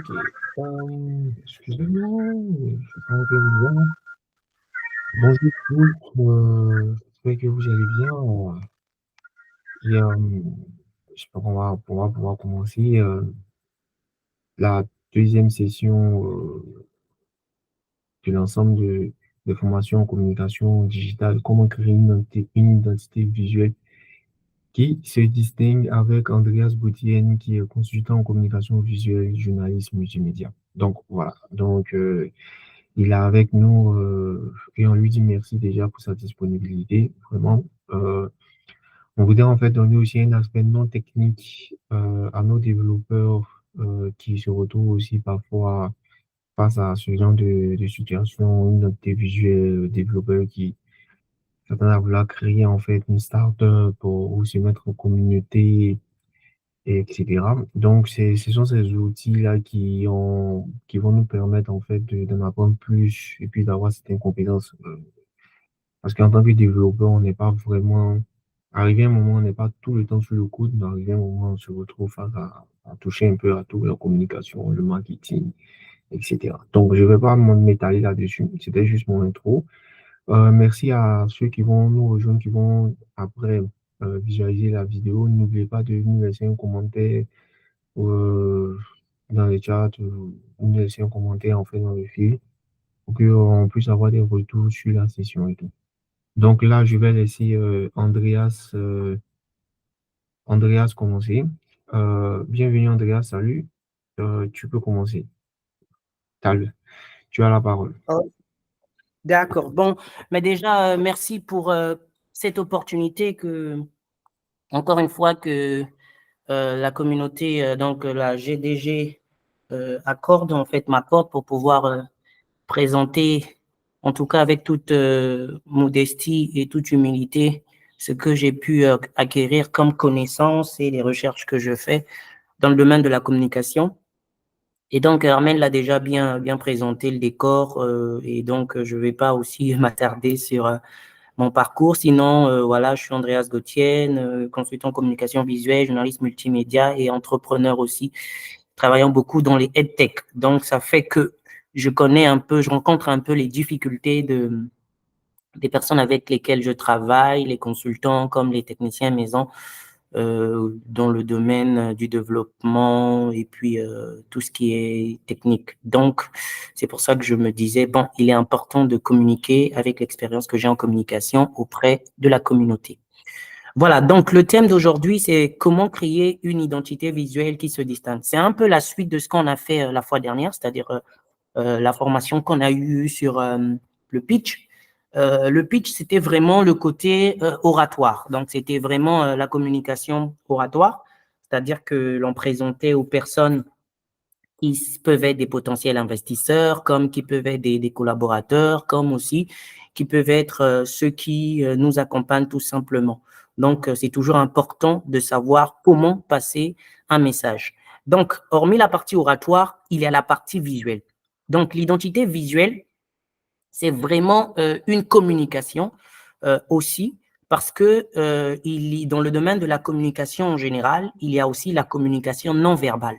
Ok. Excusez-moi, je suis pas un peu bizarre. Bonjour tous, j'espère que vous allez bien. Et, j'espère qu'on va pouvoir commencer la deuxième session de l'ensemble de formations en communication digitale, comment créer une identité visuelle qui se distingue avec Andreas Boutienne, qui est consultant en communication visuelle, journalisme multimédia. Donc voilà, il est avec nous et on lui dit merci déjà pour sa disponibilité, vraiment. On voudrait en fait donner aussi un aspect non technique à nos développeurs qui se retrouvent aussi parfois face à ce genre de situation, une identité visuelle, développeur qui s'attend à vouloir créer en fait une start-up ou se mettre en communauté, et etc. Donc, ce sont ces outils-là qui vont nous permettre en fait d'en apprendre plus et puis d'avoir certaines compétences. Parce qu'en tant que développeur, on n'est pas vraiment, arrivé à un moment, on n'est pas tout le temps sur le coude, mais arrivé à un moment, on se retrouve face à toucher un peu à tout, la communication, le marketing, etc. Donc, je ne vais pas m'étaler là-dessus. C'était juste mon intro. Merci à ceux qui vont nous rejoindre, qui vont après visualiser la vidéo. N'oubliez pas de nous laisser un commentaire euh, dans le chat, nous laisser un commentaire en fait dans le fil pour qu'on puisse avoir des retours sur la session et tout. Donc là, je vais laisser Andreas commencer. Bienvenue Andreas, salut. Tu peux commencer. Tu as la parole. Oh, d'accord. Bon, mais déjà, merci pour cette opportunité que, encore une fois, que la communauté, donc la GDG, accorde, en fait, m'accorde pour pouvoir présenter, en tout cas avec toute modestie et toute humilité, ce que j'ai pu acquérir comme connaissances et les recherches que je fais dans le domaine de la communication. Et donc, Armel l'a déjà bien présenté le décor, et donc je ne vais pas aussi m'attarder sur mon parcours. Sinon, voilà, je suis Andreas Gauthier, consultant en communication visuelle, journaliste multimédia et entrepreneur aussi, travaillant beaucoup dans les EdTech. Donc, ça fait que je connais un peu, je rencontre un peu les difficultés des personnes avec lesquelles je travaille, les consultants comme les techniciens maison, dans le domaine du développement et puis tout ce qui est technique. Donc, c'est pour ça que je me disais, bon, il est important de communiquer avec l'expérience que j'ai en communication auprès de la communauté. Voilà, donc le thème d'aujourd'hui, c'est comment créer une identité visuelle qui se distingue. C'est un peu la suite de ce qu'on a fait la fois dernière, c'est-à-dire la formation qu'on a eue sur le pitch. Le pitch, c'était vraiment le côté oratoire. Donc, c'était vraiment la communication oratoire, c'est-à-dire que l'on présentait aux personnes qui peuvent être des potentiels investisseurs, comme qui peuvent être des collaborateurs, comme aussi qui peuvent être ceux qui nous accompagnent tout simplement. Donc, c'est toujours important de savoir comment passer un message. Donc, hormis la partie oratoire, il y a la partie visuelle. Donc, l'identité visuelle, c'est vraiment une communication aussi, parce que dans le domaine de la communication en général, il y a aussi la communication non verbale.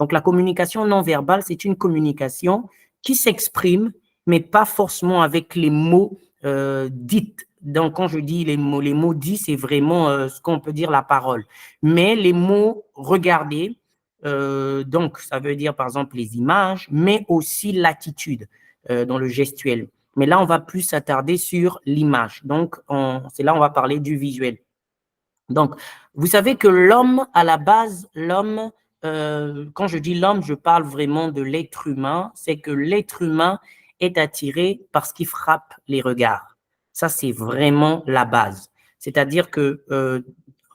Donc, la communication non verbale, c'est une communication qui s'exprime, mais pas forcément avec les mots dits. Donc, quand je dis les mots dits, c'est vraiment ce qu'on peut dire la parole. Mais les mots regardés, donc ça veut dire par exemple les images, mais aussi l'attitude dans le gestuel. Mais là, on va plus s'attarder sur l'image. Donc, c'est là on va parler du visuel. Donc, vous savez que l'homme, à la base, l'homme, quand je dis l'homme, je parle vraiment de l'être humain, c'est que l'être humain est attiré par ce qui frappe les regards. Ça, c'est vraiment la base. C'est-à-dire que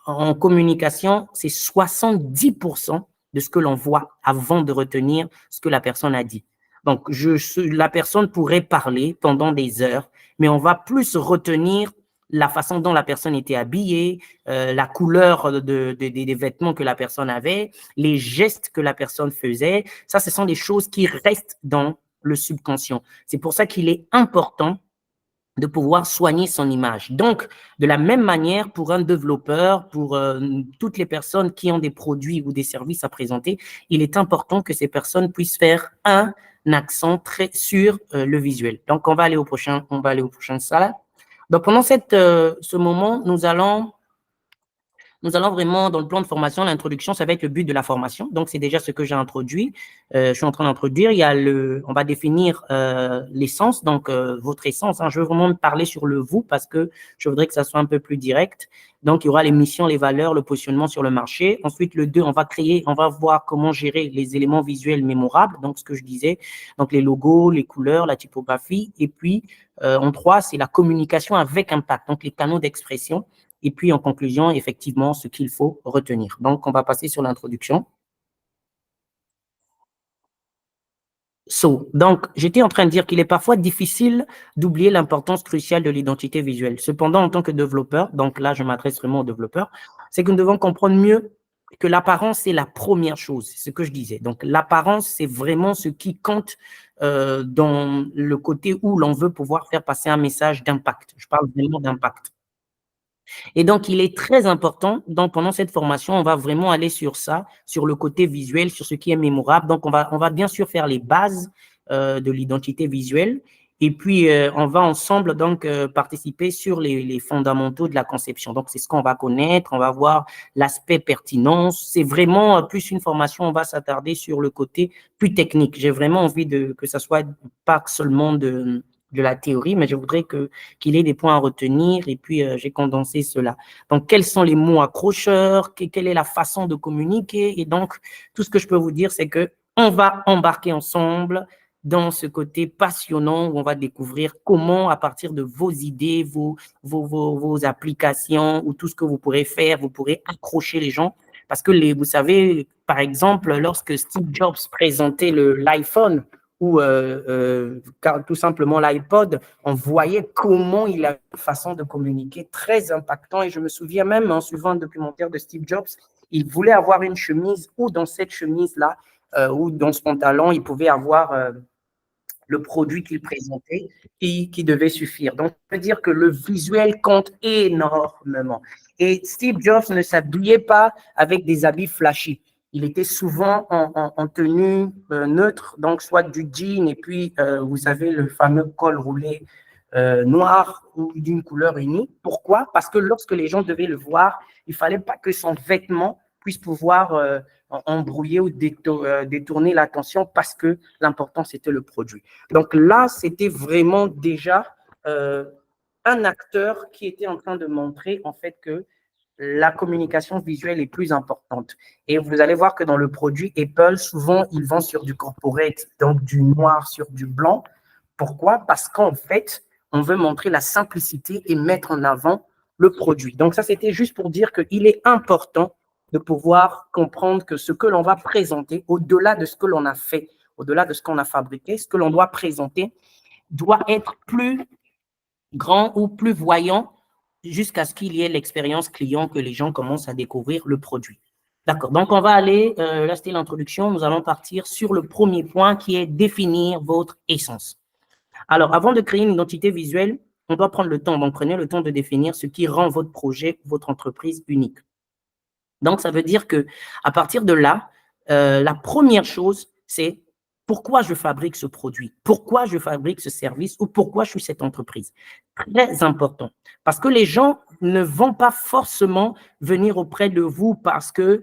en communication, c'est 70% de ce que l'on voit avant de retenir ce que la personne a dit. Donc, la personne pourrait parler pendant des heures, mais on va plus retenir la façon dont la personne était habillée, la couleur des vêtements que la personne avait, les gestes que la personne faisait. Ça, ce sont des choses qui restent dans le subconscient. C'est pour ça qu'il est important de pouvoir soigner son image. Donc, de la même manière, pour un développeur, pour toutes les personnes qui ont des produits ou des services à présenter, il est important que ces personnes puissent faire un accent très sur le visuel. Donc, on va aller au prochain slide. Donc, pendant ce moment, nous allons vraiment, dans le plan de formation, l'introduction, ça va être le but de la formation. Donc, c'est déjà ce que j'ai introduit. Je suis en train d'introduire. On va définir l'essence, donc votre essence. Je veux vraiment parler sur le vous parce que je voudrais que ça soit un peu plus direct. Donc, il y aura les missions, les valeurs, le positionnement sur le marché. Ensuite, le 2, on va voir comment gérer les éléments visuels mémorables. Donc, ce que je disais, donc les logos, les couleurs, la typographie. Et puis, en 3, c'est la communication avec impact, donc les canaux d'expression. Et puis, en conclusion, effectivement, ce qu'il faut retenir. Donc, on va passer sur l'introduction. Donc, j'étais en train de dire qu'il est parfois difficile d'oublier l'importance cruciale de l'identité visuelle. Cependant, en tant que développeur, donc là, je m'adresse vraiment aux développeurs, c'est que nous devons comprendre mieux que l'apparence, c'est la première chose, c'est ce que je disais. Donc, l'apparence, c'est vraiment ce qui compte dans le côté où l'on veut pouvoir faire passer un message d'impact. Je parle vraiment d'impact. Et donc, il est très important, donc pendant cette formation, on va vraiment aller sur ça, sur le côté visuel, sur ce qui est mémorable. Donc, on va bien sûr faire les bases de l'identité visuelle. Et puis, on va ensemble donc participer sur les fondamentaux de la conception. Donc, c'est ce qu'on va connaître, on va voir l'aspect pertinence. C'est vraiment plus une formation, on va s'attarder sur le côté plus technique. J'ai vraiment envie que ça soit pas seulement de la théorie, mais je voudrais qu'il ait des points à retenir et puis j'ai condensé cela. Donc, quels sont les mots accrocheurs, quelle est la façon de communiquer? Et donc, tout ce que je peux vous dire, c'est que on va embarquer ensemble dans ce côté passionnant où on va découvrir comment, à partir de vos idées, vos applications ou tout ce que vous pourrez faire, vous pourrez accrocher les gens. Parce que, vous savez, par exemple, lorsque Steve Jobs présentait l'iPhone, ou tout simplement l'iPod, on voyait comment il a une façon de communiquer très impactant. Et je me souviens même, en suivant un documentaire de Steve Jobs, il voulait avoir une chemise où dans cette chemise-là, ou dans ce pantalon, il pouvait avoir le produit qu'il présentait qui devait suffire. Donc, ça veut dire que le visuel compte énormément. Et Steve Jobs ne s'habillait pas avec des habits flashy. Il était souvent en tenue neutre, donc soit du jean et puis, vous savez, le fameux col roulé noir ou d'une couleur unie. Pourquoi? Parce que lorsque les gens devaient le voir, il ne fallait pas que son vêtement puisse pouvoir embrouiller ou détourner l'attention parce que l'important, c'était le produit. Donc là, c'était vraiment déjà un acteur qui était en train de montrer en fait que la communication visuelle est plus importante. Et vous allez voir que dans le produit Apple, souvent, ils vont sur du corporate, donc du noir sur du blanc. Pourquoi? Parce qu'en fait, on veut montrer la simplicité et mettre en avant le produit. Donc ça, c'était juste pour dire qu'il est important de pouvoir comprendre que ce que l'on va présenter, au-delà de ce que l'on a fait, au-delà de ce qu'on a fabriqué, ce que l'on doit présenter doit être plus grand ou plus voyant jusqu'à ce qu'il y ait l'expérience client, que les gens commencent à découvrir le produit. D'accord, donc on va aller, là c'était l'introduction, nous allons partir sur le premier point qui est définir votre essence. Alors, avant de créer une identité visuelle, on doit prendre le temps, donc prenez le temps de définir ce qui rend votre projet, votre entreprise unique. Donc, ça veut dire que à partir de là, la première chose, c'est pourquoi je fabrique ce produit, pourquoi je fabrique ce service ou pourquoi je suis cette entreprise. Très important. Parce que les gens ne vont pas forcément venir auprès de vous parce que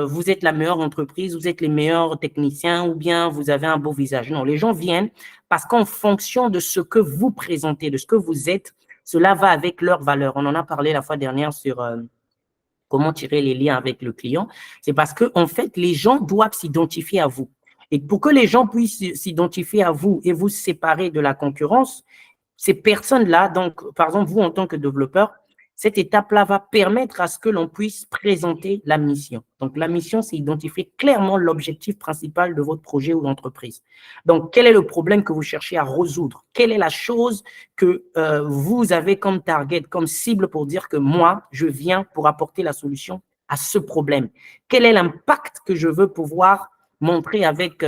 vous êtes la meilleure entreprise, vous êtes les meilleurs techniciens ou bien vous avez un beau visage. Non, les gens viennent parce qu'en fonction de ce que vous présentez, de ce que vous êtes, cela va avec leurs valeurs. On en a parlé la fois dernière sur comment tirer les liens avec le client. C'est parce que, en fait, les gens doivent s'identifier à vous. Et pour que les gens puissent s'identifier à vous et vous séparer de la concurrence, ces personnes-là, donc, par exemple, vous, en tant que développeur, cette étape-là va permettre à ce que l'on puisse présenter la mission. Donc, la mission, c'est identifier clairement l'objectif principal de votre projet ou d'entreprise. Donc, quel est le problème que vous cherchez à résoudre? Quelle est la chose que vous avez comme target, comme cible pour dire que moi, je viens pour apporter la solution à ce problème? Quel est l'impact que je veux pouvoir montrer avec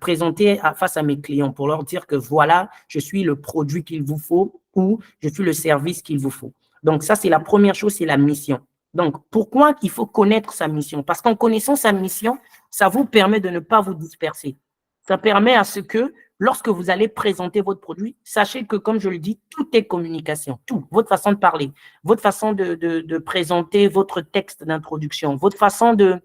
présenter face à mes clients pour leur dire que voilà, je suis le produit qu'il vous faut ou je suis le service qu'il vous faut. Donc, ça, c'est la première chose, c'est la mission. Donc, pourquoi il faut connaître sa mission? Parce qu'en connaissant sa mission, ça vous permet de ne pas vous disperser. Ça permet à ce que, lorsque vous allez présenter votre produit, sachez que, comme je le dis, tout est communication, tout. Votre façon de parler, votre façon de présenter votre texte d'introduction, votre façon de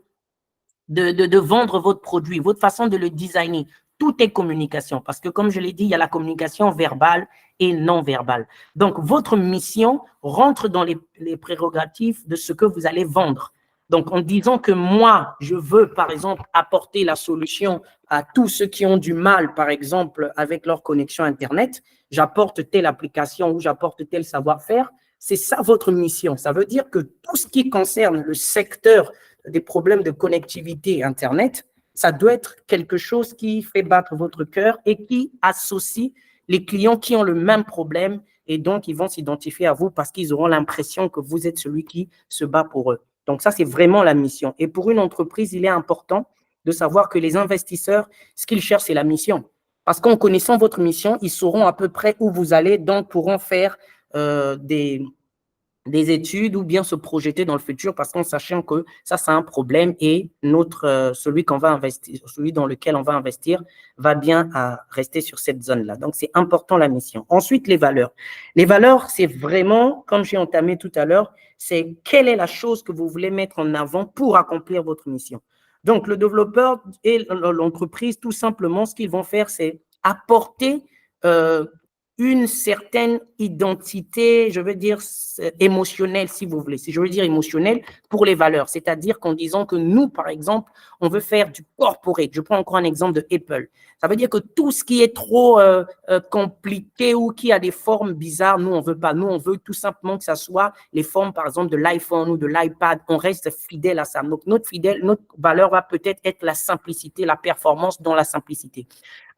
vendre votre produit, votre façon de le designer. Tout est communication parce que, comme je l'ai dit, il y a la communication verbale et non verbale. Donc, votre mission rentre dans les prérogatives de ce que vous allez vendre. Donc, en disant que moi, je veux, par exemple, apporter la solution à tous ceux qui ont du mal, par exemple, avec leur connexion Internet, j'apporte telle application ou j'apporte tel savoir-faire, c'est ça votre mission. Ça veut dire que tout ce qui concerne le secteur des problèmes de connectivité Internet, ça doit être quelque chose qui fait battre votre cœur et qui associe les clients qui ont le même problème et donc ils vont s'identifier à vous parce qu'ils auront l'impression que vous êtes celui qui se bat pour eux. Donc ça, c'est vraiment la mission. Et pour une entreprise, il est important de savoir que les investisseurs, ce qu'ils cherchent, c'est la mission. Parce qu'en connaissant votre mission, ils sauront à peu près où vous allez, donc pourront faire des études ou bien se projeter dans le futur parce qu'en sachant que ça, c'est un problème et celui qu'on va investir, celui dans lequel on va investir va bien à rester sur cette zone-là. Donc, c'est important la mission. Ensuite, les valeurs. Les valeurs, c'est vraiment, comme j'ai entamé tout à l'heure, c'est quelle est la chose que vous voulez mettre en avant pour accomplir votre mission. Donc, le développeur et l'entreprise, tout simplement, ce qu'ils vont faire, c'est apporter une certaine identité, je veux dire, émotionnelle, si vous voulez. Si je veux dire émotionnelle, pour les valeurs. C'est-à-dire qu'en disant que nous, par exemple, on veut faire du corporate. Je prends encore un exemple de Apple. Ça veut dire que tout ce qui est trop compliqué ou qui a des formes bizarres, nous, on veut pas. Nous, on veut tout simplement que ça soit les formes, par exemple, de l'iPhone ou de l'iPad. On reste fidèle à ça. Donc, notre valeur va peut-être être la simplicité, la performance dans la simplicité.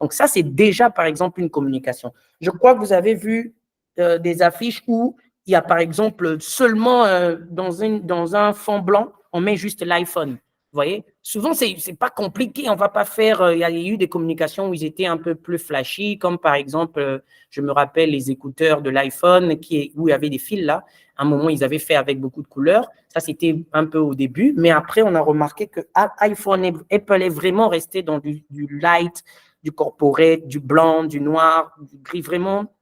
Donc, ça, c'est déjà, par exemple, une communication. Je crois que vous avez vu des affiches où il y a, par exemple, seulement dans un fond blanc, on met juste l'iPhone. Vous voyez? Souvent, ce n'est pas compliqué. On ne va pas faire… il y a eu des communications où ils étaient un peu plus flashy, comme par exemple, je me rappelle les écouteurs de l'iPhone où il y avait des fils là. À un moment, ils avaient fait avec beaucoup de couleurs. Ça, c'était un peu au début. Mais après, on a remarqué que Apple est vraiment resté dans du light, du corporate, du blanc, du noir, du gris vraiment,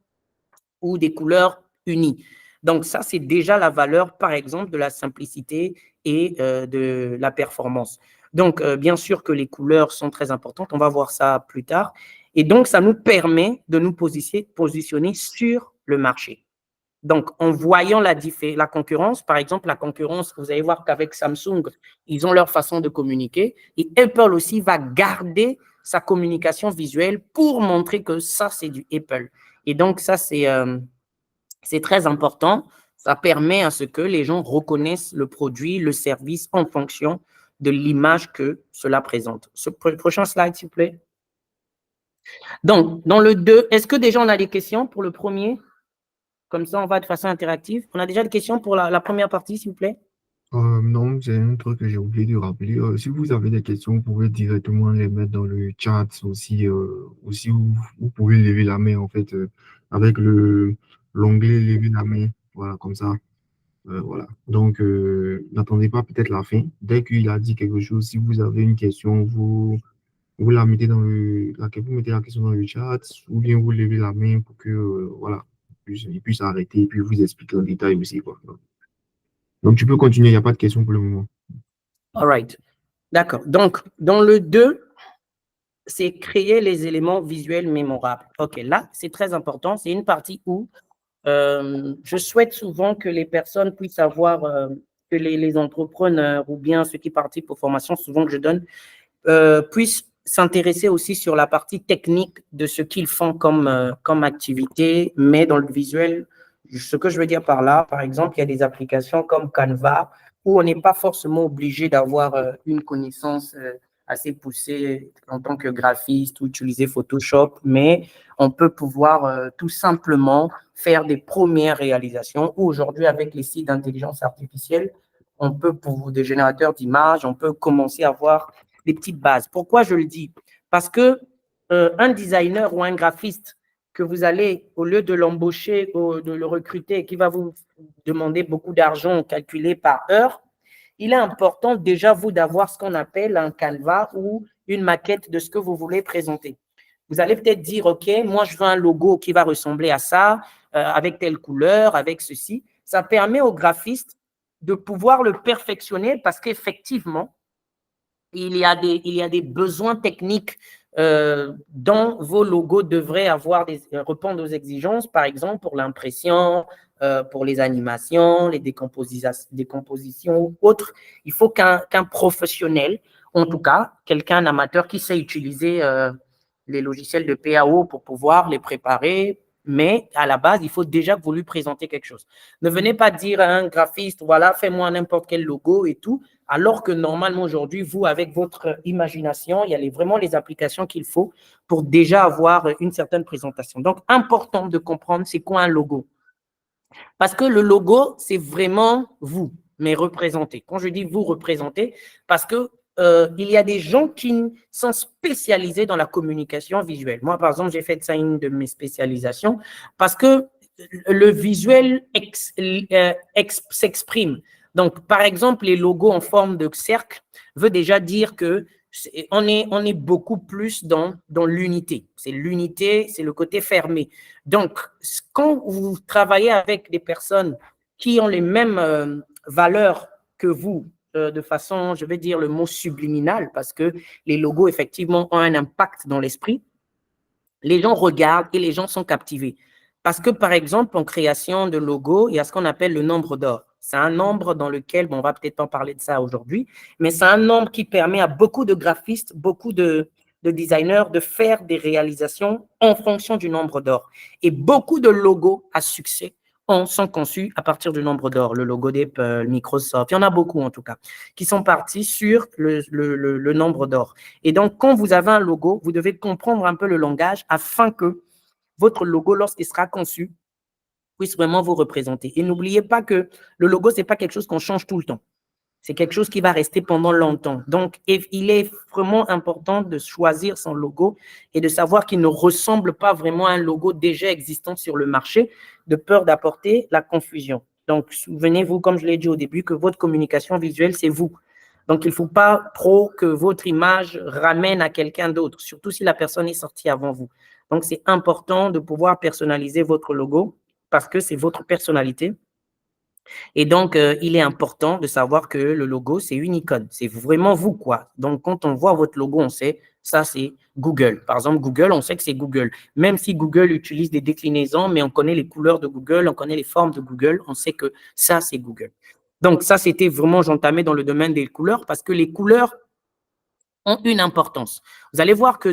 ou des couleurs unies. Donc, ça, c'est déjà la valeur, par exemple, de la simplicité et de la performance. Donc, bien sûr que les couleurs sont très importantes. On va voir ça plus tard. Et donc, ça nous permet de nous positionner sur le marché. Donc, en voyant la concurrence, par exemple, la concurrence, vous allez voir qu'avec Samsung, ils ont leur façon de communiquer. Et Apple aussi va garder sa communication visuelle pour montrer que ça, c'est du Apple. Et donc, ça, c'est très important. Ça permet à ce que les gens reconnaissent le produit, le service en fonction de l'image que cela présente. Prochain slide, s'il vous plaît. Donc, dans le 2, est-ce que déjà on a des questions pour le premier? Comme ça, on va de façon interactive. On a déjà des questions pour la première partie, s'il vous plaît? Non, c'est un truc que j'ai oublié de rappeler. Si vous avez des questions, vous pouvez directement les mettre dans le chat aussi. Aussi, vous pouvez lever la main, en fait, avec l'onglet lever la main. Voilà, comme ça. Voilà. Donc, n'attendez pas peut-être la fin. Dès qu'il a dit quelque chose, si vous avez une question, vous la mettez vous mettez la question dans le chat ou bien vous levez la main pour que, voilà, il puisse arrêter et puis vous expliquer en détail aussi, quoi. Donc, tu peux continuer, il n'y a pas de question pour le moment. All right. D'accord. Donc, dans le 2, c'est créer les éléments visuels mémorables. OK, là, c'est très important. C'est une partie où je souhaite souvent que les personnes puissent avoir, que les entrepreneurs ou bien ceux qui participent aux formations, souvent que je donne, puissent s'intéresser aussi sur la partie technique de ce qu'ils font comme activité, mais dans le visuel, ce que je veux dire par là, par exemple, il y a des applications comme Canva où on n'est pas forcément obligé d'avoir une connaissance assez poussée en tant que graphiste ou utiliser Photoshop, mais on peut pouvoir tout simplement faire des premières réalisations où aujourd'hui, avec les sites d'intelligence artificielle, on peut, pour des générateurs d'images, on peut commencer à voir des petites bases. Pourquoi je le dis? Parce que un designer ou un graphiste que vous allez, au lieu de l'embaucher ou de le recruter, qui va vous demander beaucoup d'argent calculé par heure, il est important déjà, vous, d'avoir ce qu'on appelle un canevas ou une maquette de ce que vous voulez présenter. Vous allez peut-être dire, OK, moi, je veux un logo qui va ressembler à ça, avec telle couleur, avec ceci. Ça permet au graphiste de pouvoir le perfectionner parce qu'effectivement, il y a des besoins techniques dont vos logos devraient répondre aux exigences, par exemple pour l'impression, pour les animations, les décompositions ou autres. Il faut qu'un professionnel, en tout cas, quelqu'un amateur qui sait utiliser les logiciels de PAO pour pouvoir les préparer, mais à la base, il faut déjà que vous lui présentez quelque chose. Ne venez pas dire à un graphiste, voilà, fais-moi n'importe quel logo et tout, alors que normalement aujourd'hui, vous, avec votre imagination, il y a vraiment les applications qu'il faut pour déjà avoir une certaine présentation. Donc, important de comprendre c'est quoi un logo. Parce que le logo, c'est vraiment vous, mais représenté. Quand je dis vous représenter, parce que il y a des gens qui sont spécialisés dans la communication visuelle. Moi, par exemple, j'ai fait ça une de mes spécialisations parce que le visuel s'exprime. Donc, par exemple, les logos en forme de cercle veut déjà dire que on est beaucoup plus dans l'unité. C'est l'unité, c'est le côté fermé. Donc, quand vous travaillez avec des personnes qui ont les mêmes valeurs que vous, de façon, je vais dire le mot subliminal, parce que les logos, effectivement, ont un impact dans l'esprit, les gens regardent et les gens sont captivés. Parce que, par exemple, en création de logos, il y a ce qu'on appelle le nombre d'or. C'est un nombre dans lequel, bon, on va peut-être pas parler de ça aujourd'hui, mais c'est un nombre qui permet à beaucoup de graphistes, beaucoup de designers de faire des réalisations en fonction du nombre d'or. Et beaucoup de logos à succès sont conçus à partir du nombre d'or. Le logo d'Apple, Microsoft, il y en a beaucoup en tout cas, qui sont partis sur le nombre d'or. Et donc, quand vous avez un logo, vous devez comprendre un peu le langage afin que votre logo, lorsqu'il sera conçu, puisse vraiment vous représenter. Et n'oubliez pas que le logo, ce n'est pas quelque chose qu'on change tout le temps. C'est quelque chose qui va rester pendant longtemps. Donc, il est vraiment important de choisir son logo et de savoir qu'il ne ressemble pas vraiment à un logo déjà existant sur le marché, de peur d'apporter la confusion. Donc, souvenez-vous, comme je l'ai dit au début, que votre communication visuelle, c'est vous. Donc, il ne faut pas trop que votre image ramène à quelqu'un d'autre, surtout si la personne est sortie avant vous. Donc, c'est important de pouvoir personnaliser votre logo parce que c'est votre personnalité. Et donc, il est important de savoir que le logo, c'est une icône. C'est vraiment vous, quoi. Donc, quand on voit votre logo, on sait, ça, c'est Google. Par exemple, Google, on sait que c'est Google. Même si Google utilise des déclinaisons, mais on connaît les couleurs de Google, on connaît les formes de Google, on sait que ça, c'est Google. Donc, ça, c'était vraiment, j'entamais dans le domaine des couleurs parce que les couleurs ont une importance. Vous allez voir que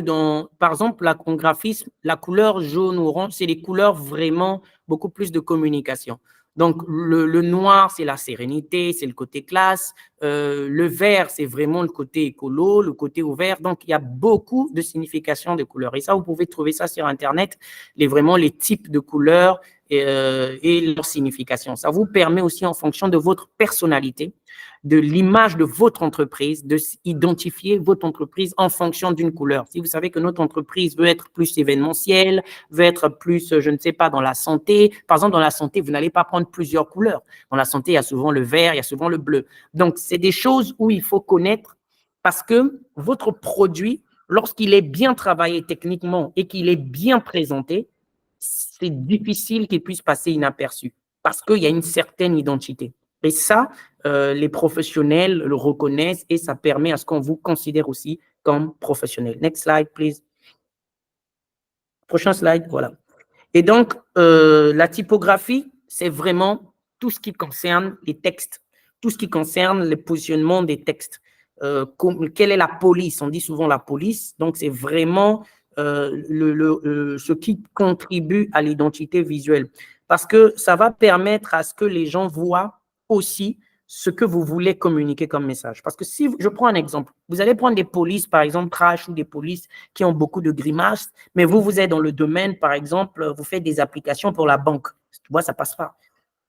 par exemple, en graphisme, la couleur jaune ou orange, c'est les couleurs vraiment beaucoup plus de communication. Donc, le noir, c'est la sérénité, c'est le côté classe. Le vert, c'est vraiment le côté écolo, le côté ouvert. Donc, il y a beaucoup de significations de couleurs. Et ça, vous pouvez trouver ça sur Internet, vraiment les types de couleurs et leur signification. Ça vous permet aussi, en fonction de votre personnalité, de l'image de votre entreprise, d'identifier votre entreprise en fonction d'une couleur. Si vous savez que notre entreprise veut être plus événementielle, veut être plus, je ne sais pas, dans la santé. Par exemple, dans la santé, vous n'allez pas prendre plusieurs couleurs. Dans la santé, il y a souvent le vert, il y a souvent le bleu. Donc, c'est des choses où il faut connaître parce que votre produit, lorsqu'il est bien travaillé techniquement et qu'il est bien présenté, c'est difficile qu'il puisse passer inaperçu parce qu'il y a une certaine identité. Et ça, les professionnels le reconnaissent et ça permet à ce qu'on vous considère aussi comme professionnel. Next slide, please. Prochain slide, voilà. Et donc, la typographie, c'est vraiment tout ce qui concerne les textes, tout ce qui concerne le positionnement des textes. Quelle est la police? On dit souvent la police. Donc, c'est vraiment ce qui contribue à l'identité visuelle. Parce que ça va permettre à ce que les gens voient aussi ce que vous voulez communiquer comme message. Parce que si je prends un exemple, vous allez prendre des polices, par exemple, trash ou des polices qui ont beaucoup de grimaces, mais vous êtes dans le domaine, par exemple, vous faites des applications pour la banque. Tu vois, ça passe pas.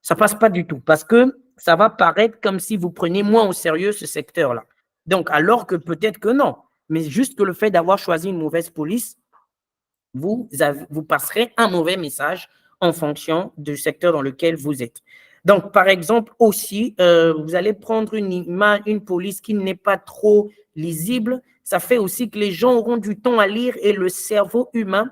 Ça passe pas du tout parce que ça va paraître comme si vous preniez moins au sérieux ce secteur-là. Donc, alors que peut-être que non. mais juste que le fait d'avoir choisi une mauvaise police, vous passerez un mauvais message en fonction du secteur dans lequel vous êtes. Donc, par exemple, aussi, vous allez prendre une police qui n'est pas trop lisible. Ça fait aussi que les gens auront du temps à lire et le cerveau humain,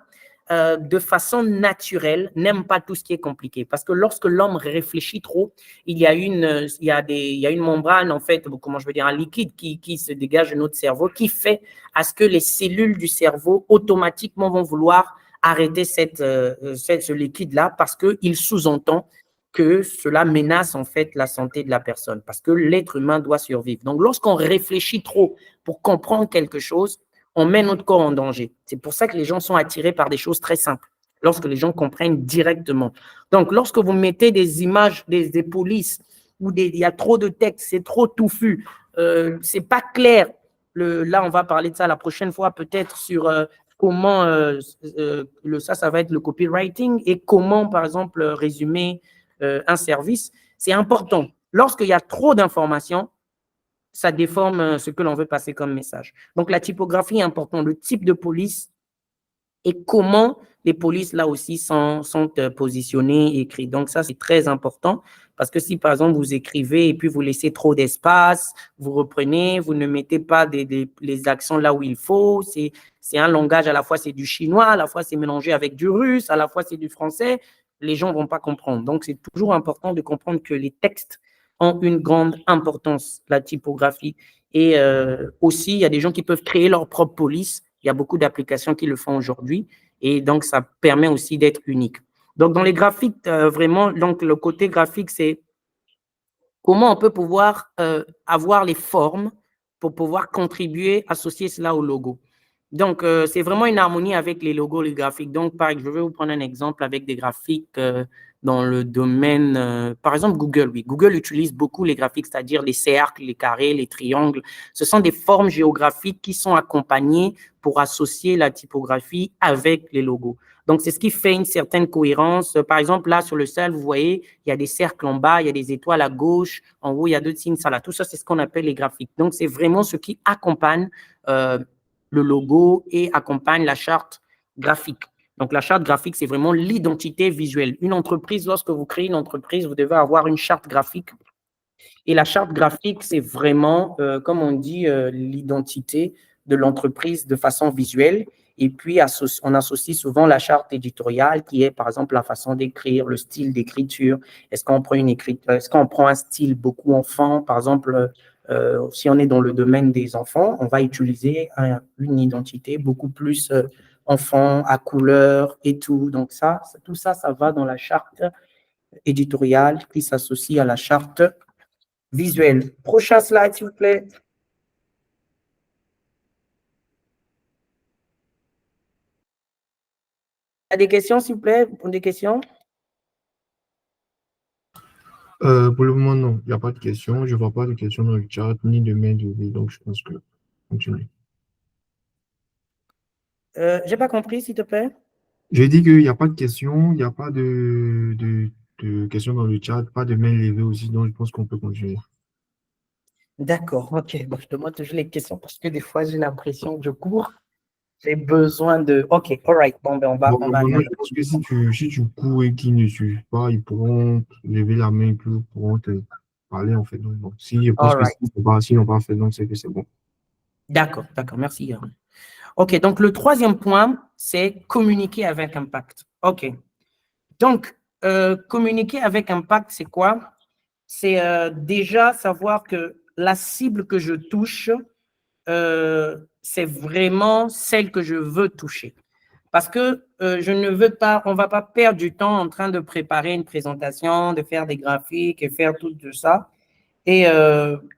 de façon naturelle, n'aime pas tout ce qui est compliqué. Parce que lorsque l'homme réfléchit trop, il y a une membrane, en fait, comment je veux dire, un liquide qui se dégage de notre cerveau, qui fait à ce que les cellules du cerveau automatiquement vont vouloir arrêter ce liquide-là parce qu'il sous-entend que cela menace en fait la santé de la personne parce que l'être humain doit survivre. Donc, lorsqu'on réfléchit trop pour comprendre quelque chose, on met notre corps en danger. C'est pour ça que les gens sont attirés par des choses très simples, lorsque les gens comprennent directement. Donc, lorsque vous mettez des images, des polices, où il y a trop de texte, c'est trop touffu, c'est pas clair. Là, on va parler de ça la prochaine fois, peut-être sur comment, ça va être le copywriting et comment, par exemple, résumer un service. C'est important. Lorsqu'il y a trop d'informations, ça déforme ce que l'on veut passer comme message. Donc, la typographie est importante, le type de police et comment les polices, là aussi, sont positionnées et écrites. Donc, ça, c'est très important parce que si, par exemple, vous écrivez et puis vous laissez trop d'espace, vous reprenez, vous ne mettez pas les accents là où il faut, c'est un langage, à la fois, c'est du chinois, à la fois, c'est mélangé avec du russe, à la fois, c'est du français, les gens ne vont pas comprendre. Donc, c'est toujours important de comprendre que les textes ont une grande importance, la typographie. Et aussi, il y a des gens qui peuvent créer leur propre police. Il y a beaucoup d'applications qui le font aujourd'hui. Et donc, ça permet aussi d'être unique. Donc, dans les graphiques, vraiment, donc le côté graphique, c'est comment on peut pouvoir avoir les formes pour pouvoir contribuer, associer cela au logo. Donc, c'est vraiment une harmonie avec les logos, les graphiques. Donc, je vais vous prendre un exemple avec des graphiques dans le domaine, par exemple, Google. Oui, Google utilise beaucoup les graphiques, c'est-à-dire les cercles, les carrés, les triangles. Ce sont des formes géographiques qui sont accompagnées pour associer la typographie avec les logos. Donc, c'est ce qui fait une certaine cohérence. Par exemple, là, sur le ciel, vous voyez, il y a des cercles en bas, il y a des étoiles à gauche. En haut, il y a deux signes. Ça, là, tout ça, c'est ce qu'on appelle les graphiques. Donc, c'est vraiment ce qui accompagne le logo et accompagne la charte graphique. Donc, la charte graphique, c'est vraiment l'identité visuelle. Une entreprise, lorsque vous créez une entreprise, vous devez avoir une charte graphique. Et la charte graphique, c'est vraiment, comme on dit, l'identité de l'entreprise de façon visuelle. Et puis, on associe souvent la charte éditoriale qui est, par exemple, la façon d'écrire, le style d'écriture. Est-ce qu'on prend un style beaucoup enfant, par exemple, si on est dans le domaine des enfants, on va utiliser une identité beaucoup plus enfant, à couleur et tout. Donc, tout ça, ça va dans la charte éditoriale qui s'associe à la charte visuelle. Prochain slide, s'il vous plaît. Il y a des questions, s'il vous plaît? Des questions? Pour le moment, non. Il n'y a pas de questions. Je ne vois pas de questions dans le chat, ni de main levée. Donc, je pense que continuez. Je n'ai pas compris, s'il te plaît. J'ai dit qu'il n'y a pas de questions, il n'y a pas de questions dans le chat, pas de main levée aussi. Donc, je pense qu'on peut continuer. D'accord, ok. Bon, je demande toujours les questions parce que des fois, j'ai l'impression que je cours. J'ai besoin de... Ok, all right. Bon, ben, on va Maintenant, je pense que si tu cours et qu'ils ne suivent pas, ils pourront lever la main, ils pourront te parler, en fait. Donc, bon, si je pense que s'ils n'ont pas fait, donc c'est que c'est bon. D'accord, merci, Yaron. Ok, donc le troisième point, c'est communiquer avec impact. Ok. Donc, communiquer avec impact, c'est quoi? C'est déjà savoir que la cible que je touche, c'est vraiment celle que je veux toucher. Parce que je ne veux pas, on ne va pas perdre du temps en train de préparer une présentation, de faire des graphiques et faire tout ça. Et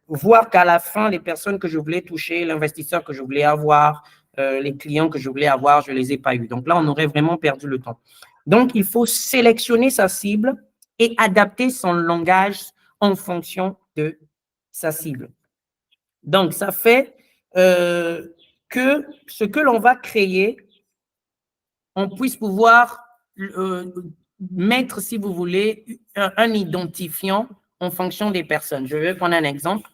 voir qu'à la fin, les personnes que je voulais toucher, l'investisseur que je voulais avoir, les clients que je voulais avoir, je ne les ai pas eus. Donc là, on aurait vraiment perdu le temps. Donc, il faut sélectionner sa cible et adapter son langage en fonction de sa cible. Donc, ça fait que ce que l'on va créer, on puisse pouvoir mettre, si vous voulez, un identifiant en fonction des personnes. Je vais prendre un exemple.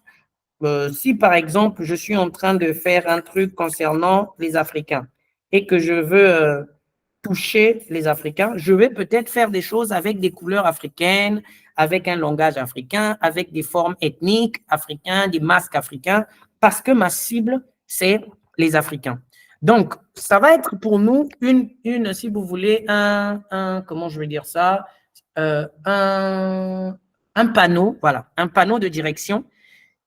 si par exemple, je suis en train de faire un truc concernant les Africains et que je veux toucher les Africains, je vais peut-être faire des choses avec des couleurs africaines, avec un langage africain, avec des formes ethniques africaines, des masques africains, parce que ma cible, c'est les Africains. Donc, ça va être pour nous si vous voulez, comment je vais dire ça, un panneau, voilà, un panneau de direction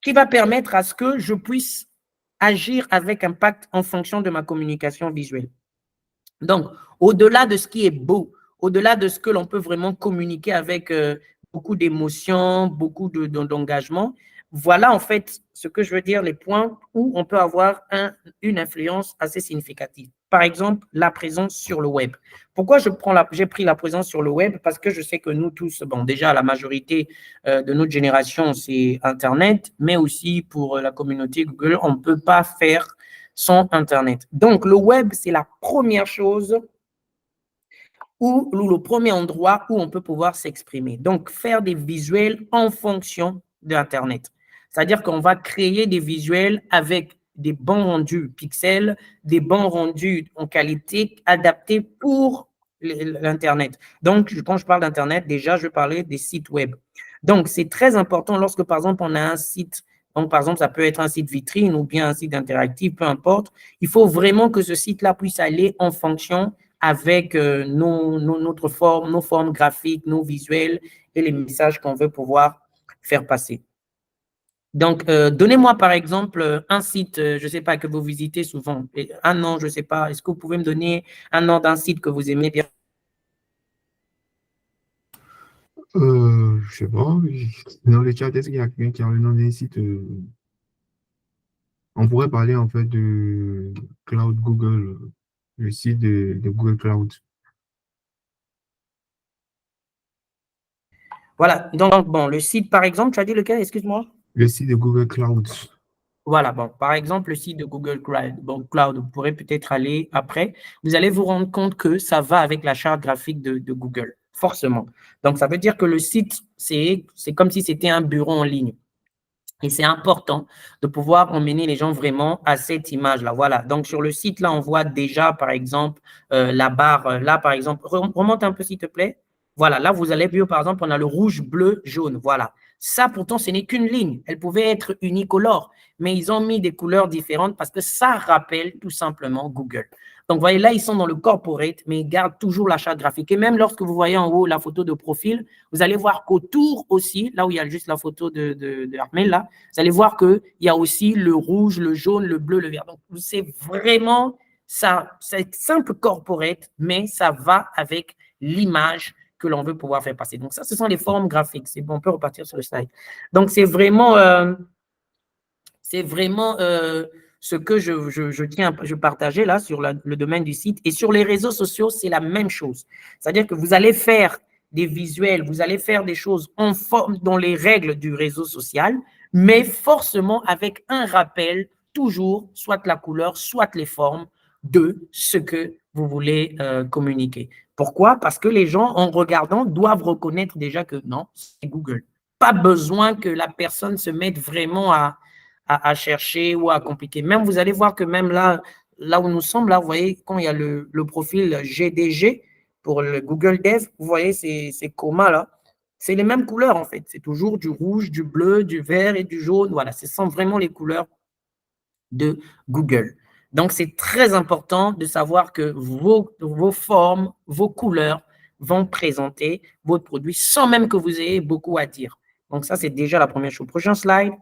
qui va permettre à ce que je puisse agir avec impact en fonction de ma communication visuelle. Donc, au-delà de ce qui est beau, au-delà de ce que l'on peut vraiment communiquer avec beaucoup d'émotions, beaucoup d'engagement, voilà en fait ce que je veux dire, les points où on peut avoir une influence assez significative. Par exemple, la présence sur le web. Pourquoi j'ai pris la présence sur le web? Parce que je sais que nous tous, bon, déjà la majorité de notre génération, c'est Internet, mais aussi pour la communauté Google, on ne peut pas faire sans Internet. Donc, le web, c'est la première chose ou le premier endroit où on peut pouvoir s'exprimer. Donc, faire des visuels en fonction d'Internet. C'est-à-dire qu'on va créer des visuels avec des bons rendus pixels, des bons rendus en qualité adaptés pour l'Internet. Donc, quand je parle d'Internet, déjà, je parlais des sites web. Donc, c'est très important lorsque, par exemple, on a un site, donc, par exemple, ça peut être un site vitrine ou bien un site interactif, peu importe. Il faut vraiment que ce site-là puisse aller en fonction avec nos formes graphiques, nos visuels et les messages qu'on veut pouvoir faire passer. Donc, donnez-moi par exemple un site, je ne sais pas, que vous visitez souvent, un nom, je ne sais pas, est-ce que vous pouvez me donner un nom d'un site que vous aimez bien? Je sais pas. Dans le chat, est-ce qu'il y a quelqu'un qui a le nom d'un site? On pourrait parler en fait de Cloud Google, le site de Google Cloud. Voilà, donc bon, le site par exemple, tu as dit lequel, excuse-moi? Le site de Google Cloud. Voilà, bon, par exemple, le site de Google Cloud, bon, Cloud, vous pourrez peut-être aller après. Vous allez vous rendre compte que ça va avec la charte graphique de Google, forcément. Donc, ça veut dire que le site, c'est comme si c'était un bureau en ligne. Et c'est important de pouvoir emmener les gens vraiment à cette image-là. Voilà. Donc, sur le site, là, on voit déjà, par exemple, la barre, là, par exemple, remonte un peu, s'il te plaît. Voilà. Là, vous allez voir, par exemple, on a le rouge, bleu, jaune. Voilà. Ça, pourtant, ce n'est qu'une ligne. Elle pouvait être unicolore, mais ils ont mis des couleurs différentes parce que ça rappelle tout simplement Google. Donc, vous voyez, là, ils sont dans le corporate, mais ils gardent toujours la charte graphique. Et même lorsque vous voyez en haut la photo de profil, vous allez voir qu'autour aussi, là où il y a juste la photo de Armel, là, vous allez voir qu'il y a aussi le rouge, le jaune, le bleu, le vert. Donc, c'est vraiment ça, c'est simple corporate, mais ça va avec l'image que l'on veut pouvoir faire passer. Donc, ça, ce sont les formes graphiques. C'est bon, on peut repartir sur le slide. Donc, c'est vraiment ce que je partageais là sur le domaine du site. Et sur les réseaux sociaux, c'est la même chose. C'est-à-dire que vous allez faire des visuels, vous allez faire des choses en forme dans les règles du réseau social, mais forcément avec un rappel, toujours, soit la couleur, soit les formes de ce que vous voulez communiquer. Pourquoi? Parce que les gens, en regardant, doivent reconnaître déjà que non, c'est Google. Pas besoin que la personne se mette vraiment à chercher ou à compliquer. Même, vous allez voir que même là où nous sommes, là, vous voyez, quand il y a le profil GDG pour le Google Dev, vous voyez ces comas là, c'est les mêmes couleurs en fait. C'est toujours du rouge, du bleu, du vert et du jaune. Voilà, ce sont vraiment les couleurs de Google. Donc, c'est très important de savoir que vos formes, vos couleurs vont présenter votre produit sans même que vous ayez beaucoup à dire. Donc, ça, c'est déjà la première chose. Prochain slide.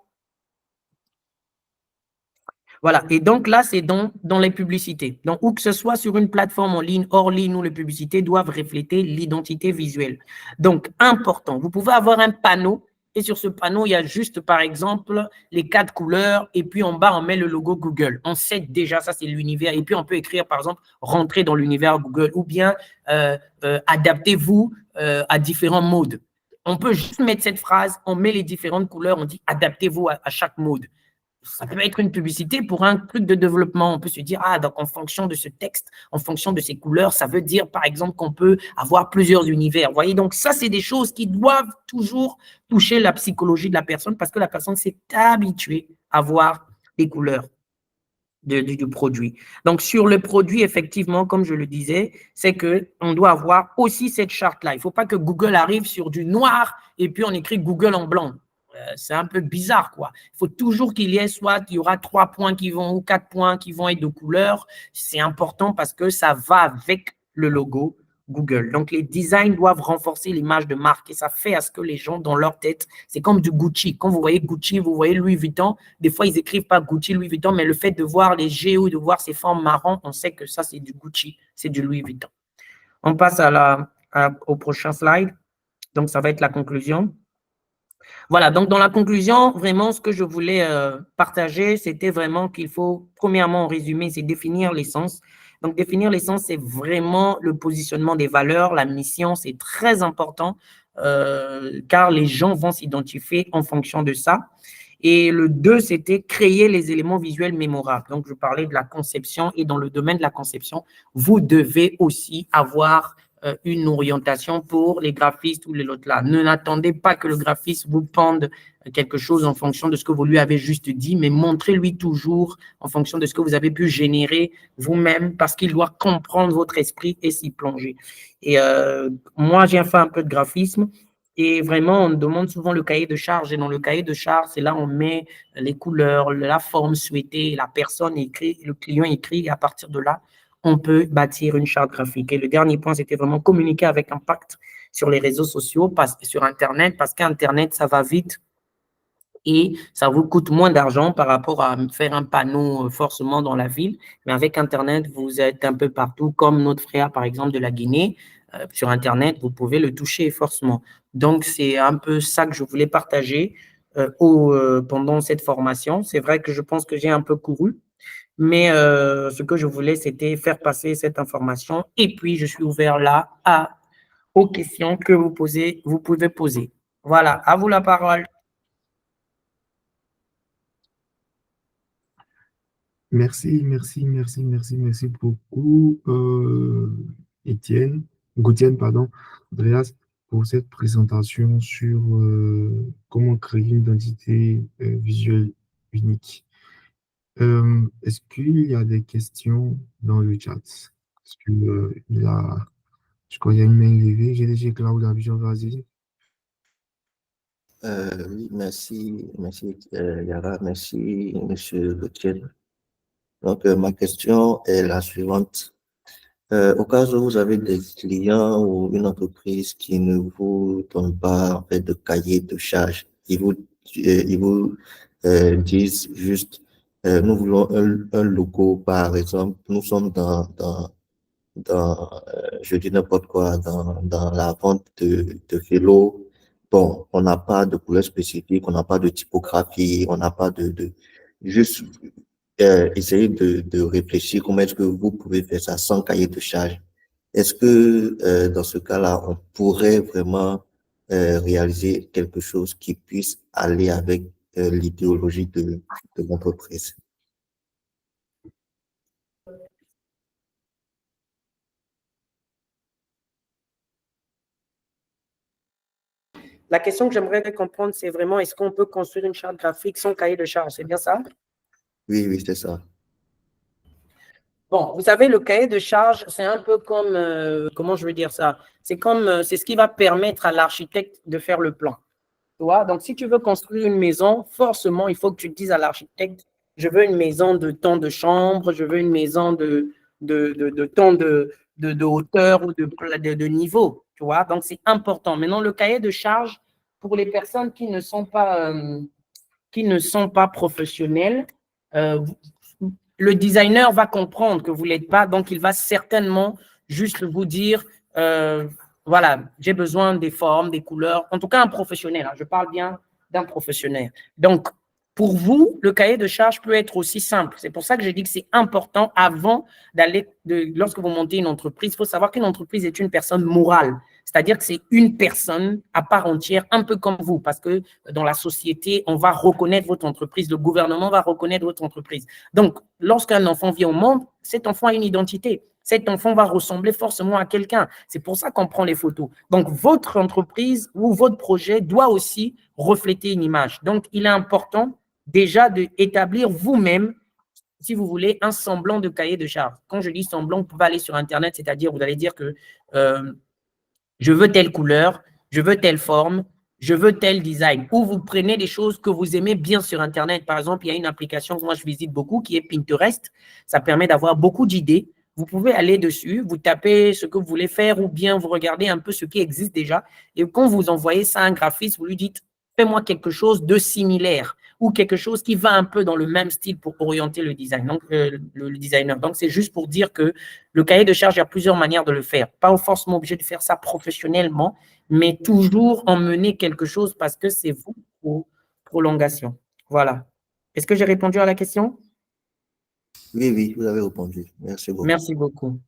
Voilà. Et donc là, c'est dans les publicités. Donc, où que ce soit sur une plateforme en ligne, hors ligne, où les publicités doivent refléter l'identité visuelle. Donc, important. Vous pouvez avoir un panneau et sur ce panneau, il y a juste, par exemple, les 4 couleurs et puis en bas, on met le logo Google. On sait déjà, ça, c'est l'univers. Et puis, on peut écrire, par exemple, rentrer dans l'univers Google ou bien adaptez-vous à différents modes. On peut juste mettre cette phrase, on met les différentes couleurs, on dit adaptez-vous à chaque mode. Ça peut être une publicité pour un truc de développement. On peut se dire, ah, donc en fonction de ce texte, en fonction de ces couleurs, ça veut dire, par exemple, qu'on peut avoir plusieurs univers. Vous voyez, donc ça, c'est des choses qui doivent toujours toucher la psychologie de la personne parce que la personne s'est habituée avoir les couleurs du produit. Donc, sur le produit, effectivement, comme je le disais, c'est qu'on doit avoir aussi cette charte-là. Il ne faut pas que Google arrive sur du noir et puis on écrit Google en blanc. C'est un peu bizarre, quoi. Il faut toujours qu'il y ait soit, il y aura 3 points qui vont ou 4 points qui vont être de couleur. C'est important parce que ça va avec le logo Google. Donc, les designs doivent renforcer l'image de marque et ça fait à ce que les gens, dans leur tête, c'est comme du Gucci. Quand vous voyez Gucci, vous voyez Louis Vuitton, des fois, ils écrivent pas Gucci, Louis Vuitton, mais le fait de voir les G ou de voir ces formes marron, on sait que ça, c'est du Gucci, c'est du Louis Vuitton. On passe au prochain slide. Donc, ça va être la conclusion. Voilà, donc dans la conclusion, vraiment, ce que je voulais partager, c'était vraiment qu'il faut, premièrement, en résumé, c'est définir l'essence. Donc, définir l'essence, c'est vraiment le positionnement des valeurs, la mission, c'est très important, car les gens vont s'identifier en fonction de ça. Et le 2, c'était créer les éléments visuels mémorables. Donc, je parlais de la conception et dans le domaine de la conception, vous devez aussi avoir une orientation pour les graphistes ou les autres là. Ne n'attendez pas que le graphiste vous pende quelque chose en fonction de ce que vous lui avez juste dit, mais montrez-lui toujours en fonction de ce que vous avez pu générer vous-même parce qu'il doit comprendre votre esprit et s'y plonger. Et moi, j'ai fait un peu de graphisme. Et vraiment, on demande souvent le cahier de charge. Et dans le cahier de charge, c'est là où on met les couleurs, la forme souhaitée, la personne écrit, le client écrit, et à partir de là, on peut bâtir une charte graphique. Et le dernier point, c'était vraiment communiquer avec impact sur les réseaux sociaux, sur Internet, parce qu'Internet, ça va vite et ça vous coûte moins d'argent par rapport à faire un panneau forcément dans la ville. Mais avec Internet, vous êtes un peu partout, comme notre frère, par exemple, de la Guinée. Sur Internet, vous pouvez le toucher forcément. Donc, c'est un peu ça que je voulais partager pendant cette formation. C'est vrai que je pense que j'ai un peu couru, mais ce que je voulais, c'était faire passer cette information. Et puis, je suis ouvert là aux questions que vous pouvez poser. Voilà, à vous la parole. Merci, merci, merci, merci, merci beaucoup, Étienne, Gautienne, pardon, Andreas, pour cette présentation sur comment créer une identité visuelle unique. Est-ce qu'il y a des questions dans le chat? Est-ce que, je crois qu'il y a une main levée. GDG Cloud Abidjan, vas-y. Oui, merci, Yara, merci, monsieur Gauthier. Donc, ma question est la suivante. Au cas où vous avez des clients ou une entreprise qui ne vous donne pas en fait de cahier de charge, ils vous disent juste, nous voulons un logo, par exemple, nous sommes je dis n'importe quoi, dans la vente de vélos. Bon, on n'a pas de couleur spécifique, on n'a pas de typographie, on n'a pas juste essayer de réfléchir comment est-ce que vous pouvez faire ça sans cahier de charge. Est-ce que dans ce cas-là, on pourrait vraiment réaliser quelque chose qui puisse aller avec l'idéologie de l'entreprise? La question que j'aimerais comprendre, c'est vraiment, est-ce qu'on peut construire une charte graphique sans cahier de charge? C'est bien ça? Oui, oui, c'est ça. Bon, vous savez, le cahier de charge, c'est un peu comme, comment je veux dire ça? C'est comme, c'est ce qui va permettre à l'architecte de faire le plan. Tu vois? Donc, si tu veux construire une maison, forcément, il faut que tu dises à l'architecte, je veux une maison de tant de chambres, je veux une maison de tant de hauteur ou de niveau. Tu vois? Donc, c'est important. Maintenant, le cahier de charge, pour les personnes qui ne sont pas professionnels, le designer va comprendre que vous ne l'êtes pas, donc il va certainement juste vous dire, voilà, j'ai besoin des formes, des couleurs, en tout cas un professionnel, hein, je parle bien d'un professionnel. Donc, pour vous, le cahier de charge peut être aussi simple. C'est pour ça que j'ai dit que c'est important avant lorsque vous montez une entreprise, il faut savoir qu'une entreprise est une personne morale. C'est-à-dire que c'est une personne à part entière, un peu comme vous, parce que dans la société, on va reconnaître votre entreprise, le gouvernement va reconnaître votre entreprise. Donc, lorsqu'un enfant vient au monde, cet enfant a une identité. Cet enfant va ressembler forcément à quelqu'un. C'est pour ça qu'on prend les photos. Donc, votre entreprise ou votre projet doit aussi refléter une image. Donc, il est important déjà d'établir vous-même, si vous voulez, un semblant de cahier de charge. Quand je dis semblant, vous pouvez aller sur Internet, c'est-à-dire vous allez dire que je veux telle couleur, je veux telle forme, je veux tel design. Ou vous prenez des choses que vous aimez bien sur Internet. Par exemple, il y a une application que moi je visite beaucoup qui est Pinterest. Ça permet d'avoir beaucoup d'idées. Vous pouvez aller dessus, vous tapez ce que vous voulez faire ou bien vous regardez un peu ce qui existe déjà. Et quand vous envoyez ça à un graphiste, vous lui dites fais-moi quelque chose de similaire ou quelque chose qui va un peu dans le même style pour orienter le design, donc le designer. Donc, c'est juste pour dire que le cahier de charge, il y a plusieurs manières de le faire. Pas forcément obligé de faire ça professionnellement, mais toujours emmener quelque chose parce que c'est vous pour prolongation. Voilà. Est-ce que j'ai répondu à la question? Oui, oui, vous avez répondu. Merci beaucoup. Merci beaucoup.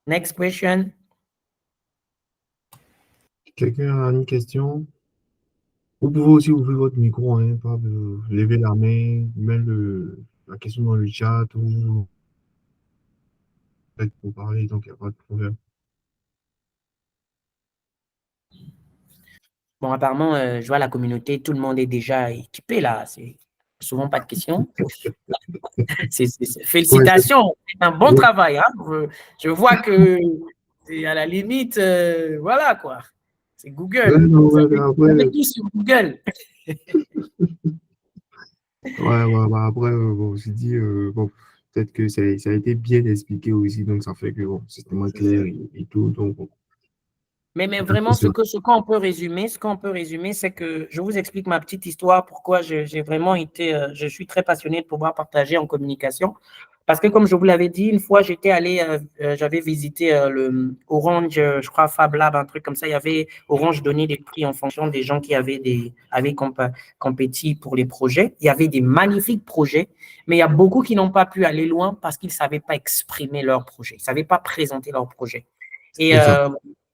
Next question. Quelqu'un a une question? Vous pouvez aussi ouvrir votre micro, hein, pas de lever la main, mettre la question dans le chat ou peut-être pour parler, donc il n'y a pas de problème. Bon, apparemment, je vois la communauté, tout le monde est déjà équipé là. C'est souvent pas de questions. Félicitations, c'est un bon travail. Hein. Je vois que c'est à la limite, voilà quoi. C'est Google. Vous avez tout sur Google. Après, bon, je dis, bon, peut-être que ça a été bien expliqué aussi, donc ça fait que bon, c'est tellement clair et tout. Donc, bon. Mais vraiment, ce qu'on peut résumer, c'est que je vous explique ma petite histoire, pourquoi j'ai vraiment été, je suis très passionné de pouvoir partager en communication. Parce que comme je vous l'avais dit, une fois, j'étais allé, j'avais visité le Orange, je crois Fab Lab, un truc comme ça. Il y avait Orange donnait des prix en fonction des gens qui avaient compétit pour les projets. Il y avait des magnifiques projets, mais il y a beaucoup qui n'ont pas pu aller loin parce qu'ils ne savaient pas exprimer leur projet, ils ne savaient pas présenter leur projet. Et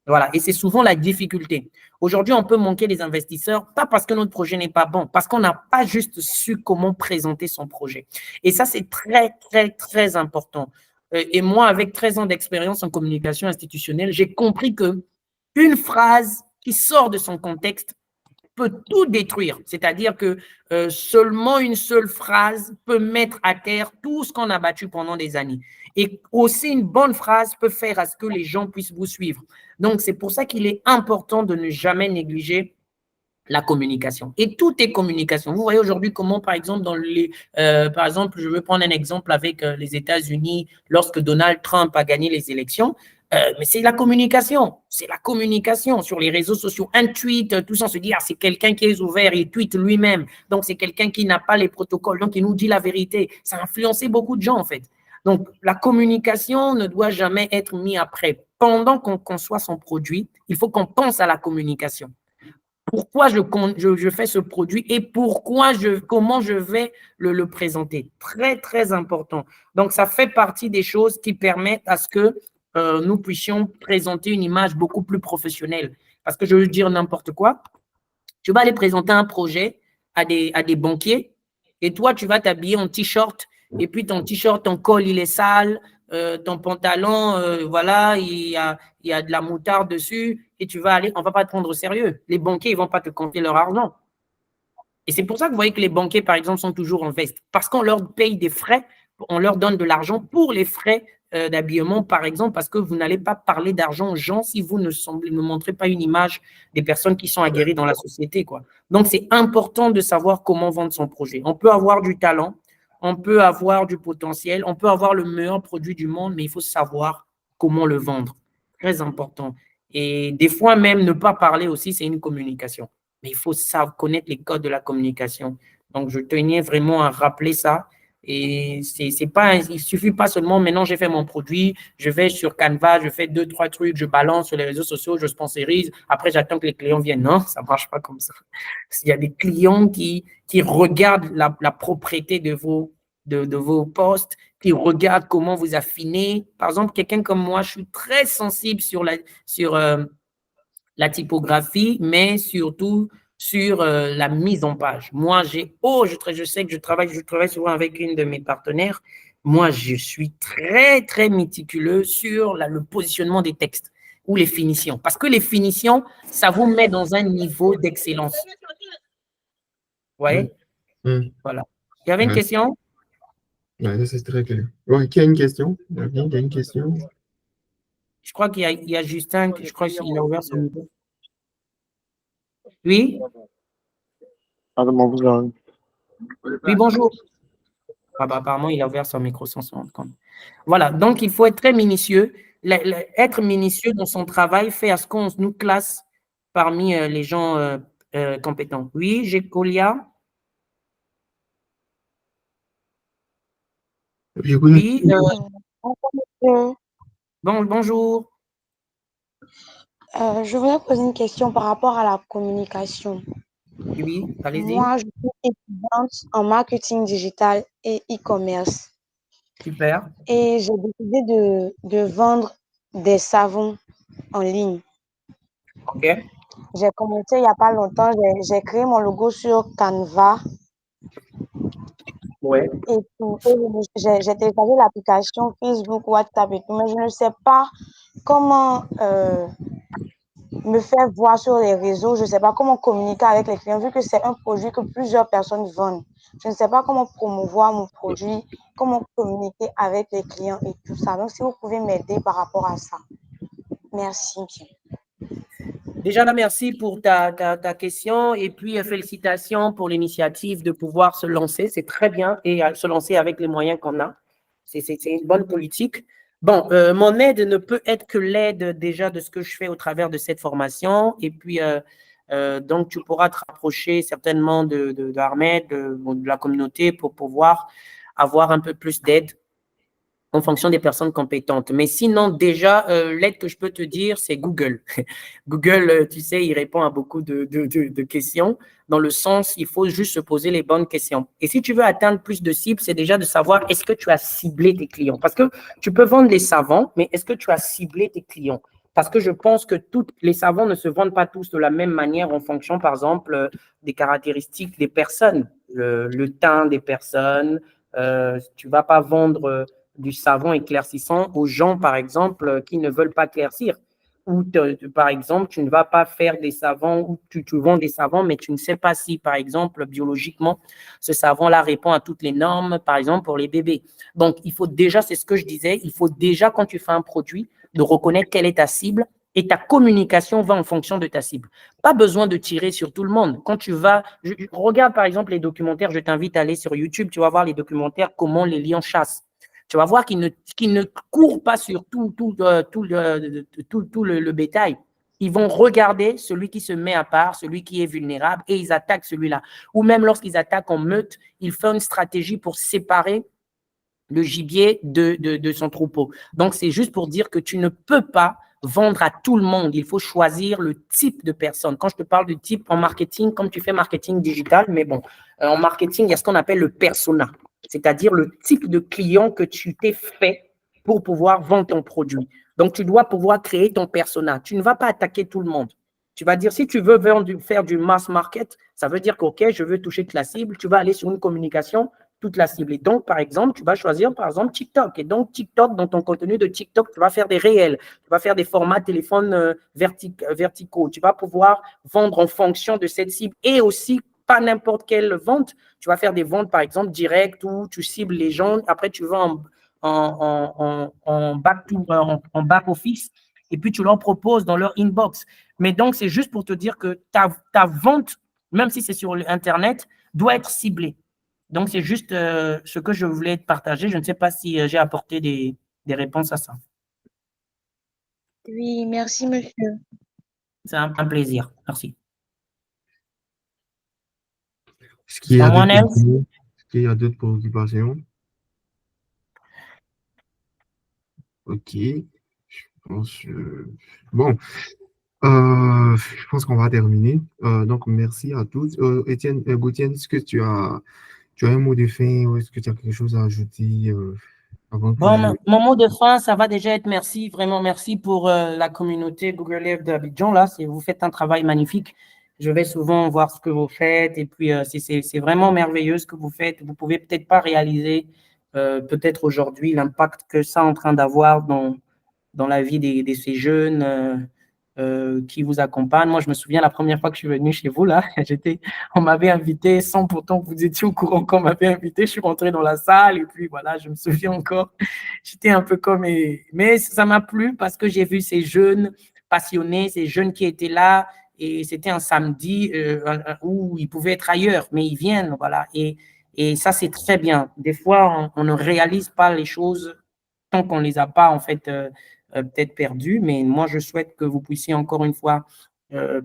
voilà, et c'est souvent la difficulté. Aujourd'hui, on peut manquer des investisseurs, pas parce que notre projet n'est pas bon, parce qu'on n'a pas juste su comment présenter son projet. Et ça, c'est très, très, très important. Et moi, avec 13 ans d'expérience en communication institutionnelle, j'ai compris que une phrase qui sort de son contexte peut tout détruire. C'est-à-dire que seulement une seule phrase peut mettre à terre tout ce qu'on a battu pendant des années. Et aussi, une bonne phrase peut faire à ce que les gens puissent vous suivre. Donc, c'est pour ça qu'il est important de ne jamais négliger la communication. Et tout est communication. Vous voyez aujourd'hui comment, par exemple, par exemple, je veux prendre un exemple avec les États-Unis, lorsque Donald Trump a gagné les élections, mais c'est la communication. C'est la communication sur les réseaux sociaux. Un tweet, tout ça, on se dit, ah, c'est quelqu'un qui est ouvert, il tweet lui-même. Donc, c'est quelqu'un qui n'a pas les protocoles, donc il nous dit la vérité. Ça a influencé beaucoup de gens, en fait. Donc, la communication ne doit jamais être mise après. Pendant qu'on conçoit son produit, il faut qu'on pense à la communication. Pourquoi je fais ce produit et comment je vais le présenter. Très, très important. Donc, ça fait partie des choses qui permettent à ce que nous puissions présenter une image beaucoup plus professionnelle. Parce que je veux dire n'importe quoi. Tu vas aller présenter un projet à des banquiers et toi, tu vas t'habiller en t-shirt et puis ton t-shirt, ton col, il est sale, ton pantalon, voilà, il y a de la moutarde dessus et tu vas aller, on ne va pas te prendre au sérieux. Les banquiers, ils ne vont pas te compter leur argent. Et c'est pour ça que vous voyez que les banquiers, par exemple, sont toujours en veste. Parce qu'on leur paye des frais, on leur donne de l'argent pour les frais d'habillement, par exemple, parce que vous n'allez pas parler d'argent aux gens si vous ne montrez pas une image des personnes qui sont aguerries dans la société, quoi. Donc, c'est important de savoir comment vendre son projet. On peut avoir du talent, on peut avoir du potentiel, on peut avoir le meilleur produit du monde, mais il faut savoir comment le vendre. Très important. Et des fois même, ne pas parler aussi, c'est une communication. Mais il faut savoir connaître les codes de la communication. Donc, je tenais vraiment à rappeler ça. Et c'est pas, il suffit pas seulement, maintenant j'ai fait mon produit, je vais sur Canva, je fais 2-3 trucs, je balance sur les réseaux sociaux, je sponsorise, après j'attends que les clients viennent. Non, ça marche pas comme ça. Il y a des clients qui regardent la propriété de vos posts, qui regardent comment vous affinez. Par exemple, quelqu'un comme moi, je suis très sensible sur la typographie, mais surtout sur la mise en page. Moi, je sais que je travaille souvent avec une de mes partenaires. Moi, je suis très, très méticuleux sur le positionnement des textes ou les finitions. Parce que les finitions, ça vous met dans un niveau d'excellence. Vous voyez? Voilà. Il y avait une Ouais. question? Ouais, ça, c'est très clair. Ouais, qui a une question? Il y a quelqu'un qui a une question? Je crois il y a Justin, je crois qu'il a ouvert son micro. Oui? Oui, bonjour. Ah bah, apparemment, il a ouvert son micro sans s'en rendre compte. Voilà, donc il faut être très minutieux. Être minutieux dans son travail fait à ce qu'on nous classe parmi les gens compétents. Oui, j'ai Colia. Oui, Euh, bonjour. je voulais poser une question par rapport à la communication. Oui, allez-y. Moi, je suis étudiante en marketing digital et e-commerce Super. et j'ai décidé de vendre des savons en ligne. OK. J'ai commencé il n'y a pas longtemps, j'ai créé mon logo sur Canva Ouais. et tout. Et j'ai téléchargé l'application Facebook, WhatsApp et tout, mais je ne sais pas comment me faire voir sur les réseaux. Je ne sais pas comment communiquer avec les clients vu que c'est un produit que plusieurs personnes vendent. Je ne sais pas comment promouvoir mon produit, comment communiquer avec les clients et tout ça. Donc, si vous pouvez m'aider par rapport à ça. Merci. Déjà, là, merci pour ta question et puis félicitations pour l'initiative de pouvoir se lancer. C'est très bien et se lancer avec les moyens qu'on a. C'est une bonne politique. Bon, mon aide ne peut être que l'aide déjà de ce que je fais au travers de cette formation. Et puis, donc, tu pourras te rapprocher certainement d'Ahmed, de la communauté pour pouvoir avoir un peu plus d'aide en fonction des personnes compétentes. Mais sinon, déjà, l'aide que je peux te dire, c'est Google. Google, tu sais, il répond à beaucoup de questions dans le sens, il faut juste se poser les bonnes questions. Et si tu veux atteindre plus de cibles, c'est déjà de savoir est-ce que tu as ciblé tes clients. Parce que tu peux vendre les savons, mais est-ce que tu as ciblé tes clients? Parce que je pense que tous les savons ne se vendent pas tous de la même manière en fonction, par exemple, des caractéristiques des personnes, le teint des personnes. Tu ne vas pas vendre du savon éclaircissant aux gens, par exemple, qui ne veulent pas éclaircir. Ou, par exemple, tu ne vas pas faire des savons ou tu vends des savons, mais tu ne sais pas si, par exemple, biologiquement, ce savon-là répond à toutes les normes, par exemple, pour les bébés. Donc, il faut déjà, c'est ce que je disais, il faut déjà, quand tu fais un produit, de reconnaître quelle est ta cible et ta communication va en fonction de ta cible. Pas besoin de tirer sur tout le monde. Quand tu vas, regarde par exemple les documentaires, je t'invite à aller sur YouTube, tu vas voir les documentaires, comment les lions chassent. Tu vas voir qu'ils ne courent pas sur tout le bétail. Ils vont regarder celui qui se met à part, celui qui est vulnérable, et ils attaquent celui-là. Ou même lorsqu'ils attaquent en meute, ils font une stratégie pour séparer le gibier de son troupeau. Donc, c'est juste pour dire que tu ne peux pas vendre à tout le monde. Il faut choisir le type de personne. Quand je te parle de type en marketing, comme tu fais marketing digital, mais bon, en marketing, il y a ce qu'on appelle le persona, c'est-à-dire le type de client que tu t'es fait pour pouvoir vendre ton produit. Donc, tu dois pouvoir créer ton persona. Tu ne vas pas attaquer tout le monde. Tu vas dire, si tu veux faire du mass market, ça veut dire que, OK, je veux toucher toute la cible. Tu vas aller sur une communication toute la cible. Et donc, par exemple, tu vas choisir, par exemple, TikTok. Et donc, TikTok, dans ton contenu de TikTok, tu vas faire des réels, tu vas faire des formats téléphone verticaux. Tu vas pouvoir vendre en fonction de cette cible et aussi pas n'importe quelle vente. Tu vas faire des ventes, par exemple, directes où tu cibles les gens. Après, tu vas en back office et puis tu leur proposes dans leur inbox. Mais donc, c'est juste pour te dire que ta vente, même si c'est sur Internet, doit être ciblée. Donc, c'est juste ce que je voulais te partager. Je ne sais pas si j'ai apporté des réponses à ça. Oui, merci, monsieur. C'est un plaisir. Merci. Est-ce qu'il y a Someone d'autres else? questions? Est-ce qu'il y a d'autres préoccupations? Ok. Je pense, bon, je pense qu'on va terminer. Donc, merci à tous. Étienne, Gauthier, est-ce que tu as un mot de fin ou est-ce que tu as quelque chose à ajouter avant que je... Bon, mon mot de fin, ça va déjà être merci, vraiment merci pour la communauté Google Earth d'Abidjan. Là, vous faites un travail magnifique. Je vais souvent voir ce que vous faites et puis c'est vraiment merveilleux ce que vous faites. Vous pouvez peut-être pas réaliser peut-être aujourd'hui l'impact que ça est en train d'avoir dans la vie de ces jeunes qui vous accompagnent. Moi, je me souviens la première fois que je suis venu chez vous, là, on m'avait invité sans pourtant que vous étiez au courant qu'on m'avait invité. Je suis rentré dans la salle et puis voilà, je me souviens encore. J'étais un peu comme... Mais ça m'a plu parce que j'ai vu ces jeunes passionnés, ces jeunes qui étaient là et c'était un samedi où ils pouvaient être ailleurs, mais ils viennent, voilà. Et ça, c'est très bien. Des fois, on ne réalise pas les choses tant qu'on ne les a pas, en fait, peut-être perdues. Mais moi, je souhaite que vous puissiez encore une fois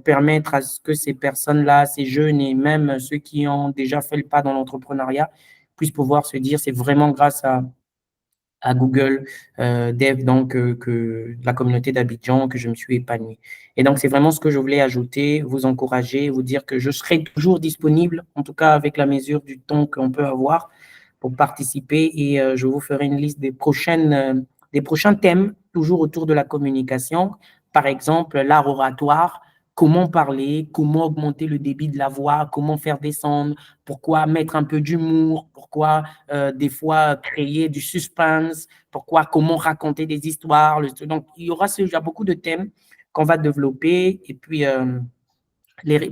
permettre à ce que ces personnes-là, ces jeunes et même ceux qui ont déjà fait le pas dans l'entrepreneuriat puissent pouvoir se dire c'est vraiment grâce à Google Dev, donc que la communauté d'Abidjan, que je me suis épanoui. Et donc, c'est vraiment ce que je voulais ajouter, vous encourager, vous dire que je serai toujours disponible, en tout cas avec la mesure du temps qu'on peut avoir pour participer et je vous ferai une liste des prochains thèmes, toujours autour de la communication. Par exemple, l'art oratoire, comment parler, comment augmenter le débit de la voix, comment faire descendre, pourquoi mettre un peu d'humour, pourquoi des fois créer du suspense, pourquoi, comment raconter des histoires. Donc, il y a beaucoup de thèmes qu'on va développer. Et puis,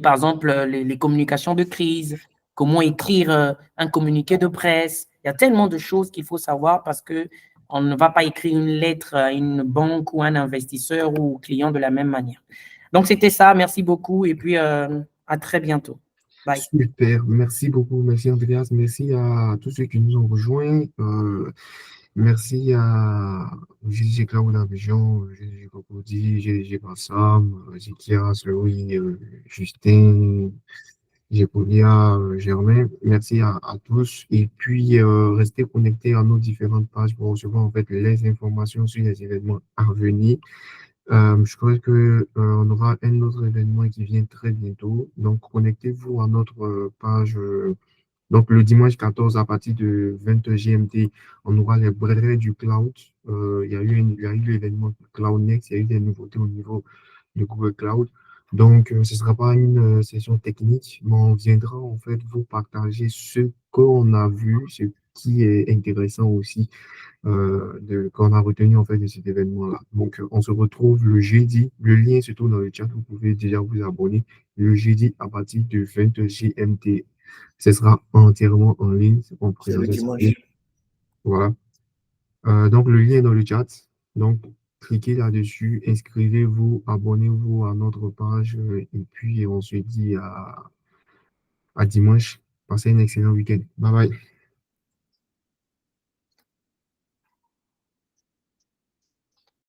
par exemple, les communications de crise, comment écrire un communiqué de presse. Il y a tellement de choses qu'il faut savoir parce que on ne va pas écrire une lettre à une banque ou un investisseur ou au client de la même manière. Donc, c'était ça. Merci beaucoup et puis à très bientôt. Bye. Super, merci beaucoup, merci Andreas, merci à tous ceux qui nous ont rejoints. Merci à GDG Cloud Abidjan, GDG Cocody, GDG Bassam, Zikias, Louis, Justin, Gépolia, Germain. Merci à tous. Et puis, restez connectés à nos différentes pages pour recevoir en fait les informations sur les événements à venir. Je crois que on aura un autre événement qui vient très bientôt. Donc, connectez-vous à notre page. Donc, le dimanche 14 à partir de 20 GMT, on aura les brevets du cloud. Il y a eu l'événement Cloud Next, il y a eu des nouveautés au niveau de Google Cloud. Donc, ce ne sera pas une session technique, mais on viendra en fait vous partager ce qu'on a vu, ce qui est intéressant aussi qu'on a retenu en fait de cet événement-là. Donc, on se retrouve le jeudi. Le lien se trouve dans le chat. Vous pouvez déjà vous abonner le jeudi à partir de 20 GMT. Ce sera entièrement en ligne. En C'est le dimanche. Voilà. Donc, le lien est dans le chat. Donc, cliquez là-dessus, inscrivez-vous, abonnez-vous à notre page et puis on se dit à dimanche. Passez un excellent week-end. Bye bye.